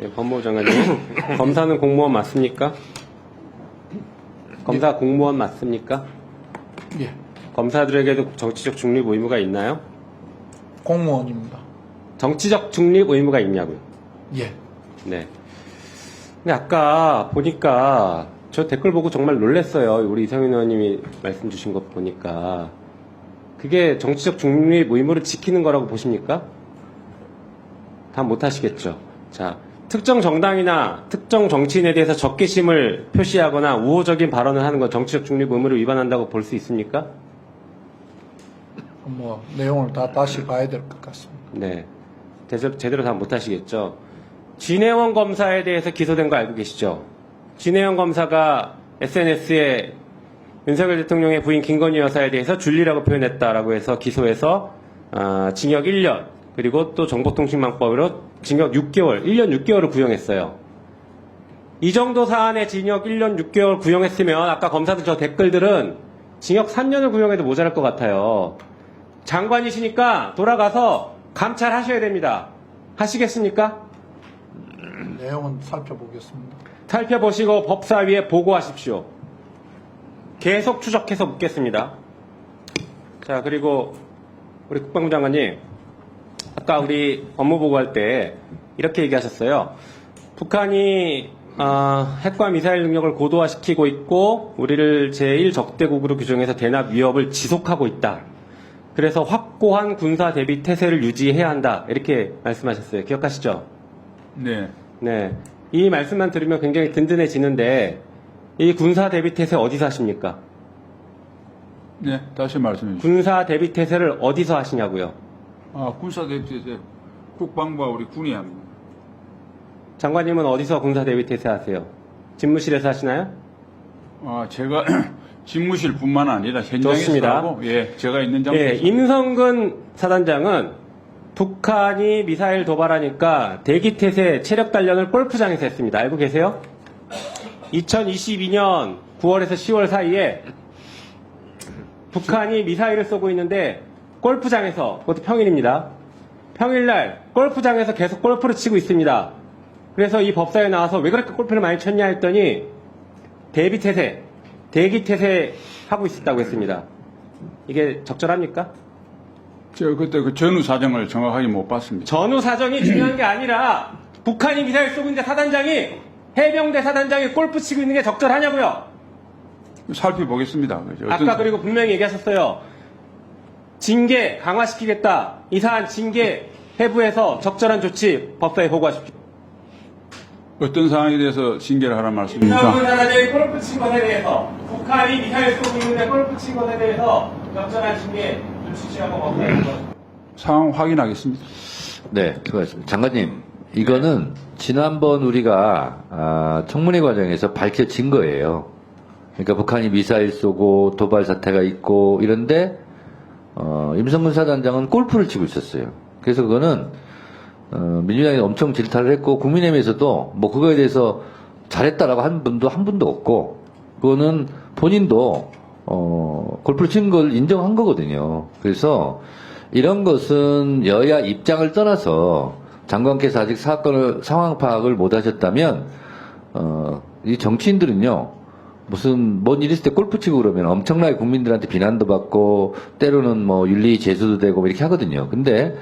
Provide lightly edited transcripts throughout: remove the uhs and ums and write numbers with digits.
네, 법무부 장관님. 검사는 공무원 맞습니까? 검사 공무원 맞습니까? 예, 검사들에게도 정치적 중립 의무가 있나요? 공무원입니다. 정치적 중립 의무가 있냐고요? 예, 네. 근데 아까 보니까 저 댓글 보고 정말 놀랐어요. 우리 이성윤 의원님이 말씀 주신 것 보니까. 그게 정치적 중립 의무를 지키는 거라고 보십니까? 다 못하시겠죠. 자, 특정 정당이나 특정 정치인에 대해서 적개심을 표시하거나 우호적인 발언을 하는 건 정치적 중립 의무를 위반한다고 볼 수 있습니까? 뭐 내용을 다시 봐야 될 것 같습니다. 네. 제대로 다 못하시겠죠. 진혜원 검사에 대해서 기소된 거 알고 계시죠? 진혜원 검사가 SNS에 윤석열 대통령의 부인 김건희 여사에 대해서 줄리라고 표현했다라고 해서 기소해서 징역 1년 그리고 또 정보통신망법으로 징역 6개월, 1년 6개월을 구형했어요. 이 정도 사안에 징역 1년 6개월 구형했으면 아까 검사들 저 댓글들은 징역 3년을 구형해도 모자랄 것 같아요. 장관이시니까 돌아가서 감찰하셔야 됩니다. 하시겠습니까? 내용은 살펴보겠습니다. 살펴보시고 법사위에 보고하십시오. 계속 추적해서 묻겠습니다. 자, 그리고 우리 국방부 장관님, 아까 우리 업무 보고할 때 이렇게 얘기하셨어요. 북한이 핵과 미사일 능력을 고도화시키고 있고 우리를 제1적대국으로 규정해서 대납 위협을 지속하고 있다. 그래서 확고한 군사 대비 태세를 유지해야 한다. 이렇게 말씀하셨어요. 기억하시죠? 네. 네. 이 말씀만 들으면 굉장히 든든해지는데 이 군사 대비 태세 어디서 하십니까? 네, 다시 말씀해 주시죠. 군사 대비 태세를 어디서 하시냐고요? 군사 대비태세 국방부와 우리 군이 합니다. 장관님은 어디서 군사 대비 태세 하세요? 집무실에서 하시나요? 제가 집무실뿐만 아니라 현장에서 좋습니다. 하고, 예, 제가 있는 장소에서. 예, 임성근 사단장은 북한이 미사일 도발하니까 대기 태세 체력 단련을 골프장에서 했습니다. 알고 계세요? 2022년 9월에서 10월 사이에 북한이 미사일을 쏘고 있는데 골프장에서, 그것도 평일입니다. 평일날 골프장에서 계속 골프를 치고 있습니다. 그래서 이 법사에 나와서 왜 그렇게 골프를 많이 쳤냐 했더니 대비태세, 대기태세 하고 있었다고 했습니다. 이게 적절합니까? 제가 그때 그 전후 사정을 정확하게 못 봤습니다. 전후 사정이 중요한 게 아니라 북한이 미사일 쏘고 있는데 사단장이, 해병대 사단장이 골프 치고 있는 게 적절하냐고요? 살펴보겠습니다. 그죠? 아까 그리고 분명히 얘기하셨어요. 징계 강화시키겠다. 이 사안 징계 해부해서 적절한 조치 법사에 보고하십시오. 어떤 상황에 대해서 징계를 하라는 임성근 말씀입니까? 사단장이 골프 친 것에 대해서, 북한이 미사일 쏘고 있는데 골프 친 것에 대해서 적절한 징계 조치 취하고 법사에 보고하십시오. 상황 확인하겠습니다. 네, 수고하셨습니다. 장관님, 이거는 지난번 우리가 청문회 과정에서 밝혀진 거예요. 그러니까 북한이 미사일 쏘고 도발 사태가 있고 이런데 임성근 사단장은 골프를 치고 있었어요. 그래서 그거는 민주당이 엄청 질타를 했고 국민의힘에서도 뭐 그거에 대해서 잘했다라고 한 분도 없고 그거는 본인도 골프를 친 걸 인정한 거거든요. 그래서 이런 것은 여야 입장을 떠나서 장관께서 아직 상황 파악을 못 하셨다면 이 정치인들은요 무슨 뭔 일 있을 때 골프 치고 그러면 엄청나게 국민들한테 비난도 받고 때로는 뭐 윤리 제소도 되고 이렇게 하거든요. 근데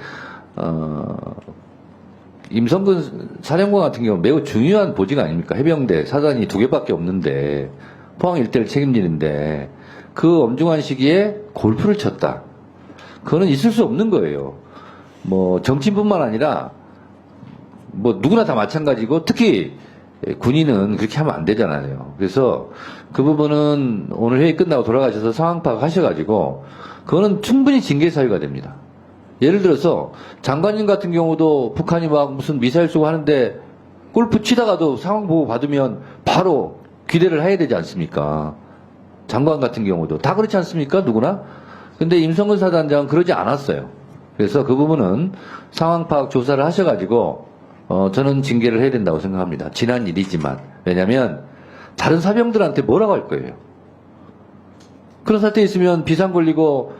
임성근 사령관 같은 경우 매우 중요한 보직 아닙니까? 해병대 사단이 2개밖에 없는데 포항 일대를 책임지는데 그 엄중한 시기에 골프를 쳤다. 그거는 있을 수 없는 거예요. 뭐 정치인뿐만 아니라 뭐 누구나 다 마찬가지고 특히 군인은 그렇게 하면 안 되잖아요. 그래서 그 부분은 오늘 회의 끝나고 돌아가셔서 상황 파악하셔가지고 그거는 충분히 징계 사유가 됩니다. 예를 들어서 장관님 같은 경우도 북한이 막 무슨 미사일 쏘고 하는데 골프 치다가도 상황 보고 받으면 바로 귀대를 해야 되지 않습니까? 장관 같은 경우도 다 그렇지 않습니까? 누구나? 근데 임성근 사단장은 그러지 않았어요. 그래서 그 부분은 상황 파악 조사를 하셔가지고 저는 징계를 해야 된다고 생각합니다. 지난 일이지만. 왜냐면 다른 사병들한테 뭐라고 할 거예요. 그런 사태 있으면 비상 걸리고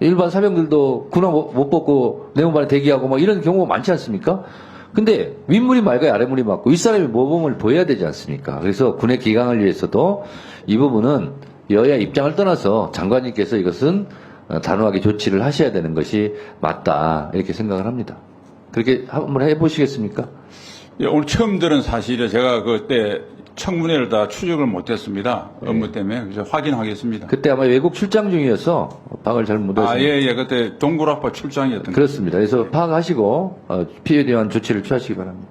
일반 사병들도 군화 못 벗고 내무반에 대기하고 뭐 이런 경우가 많지 않습니까? 근데 윗물이 맑아야 아랫물이 맑고 윗사람이 모범을 보여야 되지 않습니까? 그래서 군의 기강을 위해서도 이 부분은 여야 입장을 떠나서 장관님께서 이것은 단호하게 조치를 하셔야 되는 것이 맞다 이렇게 생각을 합니다. 그렇게 한번 해보시겠습니까? 예, 오늘 처음 들은 사실에 제가 그때 청문회를 다 추적을 못했습니다. 업무 때문에. 그래서 확인하겠습니다. 그때 아마 외국 출장 중이어서 파악을 잘 못하셨습니다. 예. 그때 동굴아빠 출장이었던 그렇습니다. 그래서 파악하시고 피해에 대한 조치를 취하시기 바랍니다.